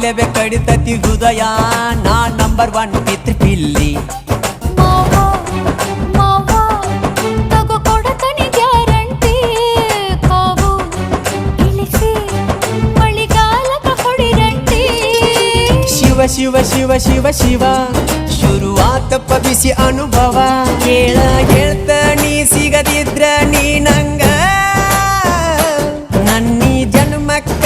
ಮಾಡ್ಲೇಬೇಕು ಕಡಿತತಿ ಹೃದಯ ನಾ ನಂಬರ್ 1 ಪಿತೃ ಪಿಲ್ಲಿ ಶಿವ ಶಿವ ಶಿವ ಶಿವ ಶುರುವಾತಪ್ಪ ಬಿಸಿ ಅನುಭವ ಹೇಳ್ತ ನೀ ಸಿಗದಿದ್ರ ನೀ ನಂಗ ನನ್ನೀ ಜನ್ಮಕ್ಕ